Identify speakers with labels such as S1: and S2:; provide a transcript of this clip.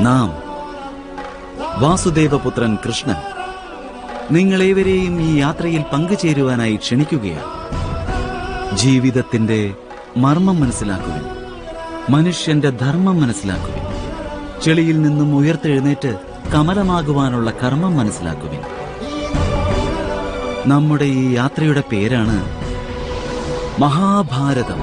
S1: നാം വാസുദേവപുത്രൻ കൃഷ്ണൻ നിങ്ങളേവരെയും ഈ യാത്രയിൽ പങ്കുചേരുവാനായി ക്ഷണിക്കുകയാണ്. ജീവിതത്തിന്റെ മർമ്മം മനസ്സിലാക്കുവിൻ, മനുഷ്യന്റെ ധർമ്മം മനസ്സിലാക്കുവിൻ, ചെളിയിൽ നിന്നും ഉയർത്തെഴുന്നേറ്റ് കമലമാകുവാനുള്ള കർമ്മം മനസ്സിലാക്കുവിൻ. നമ്മുടെ ഈ യാത്രയുടെ പേരാണ് മഹാഭാരതം.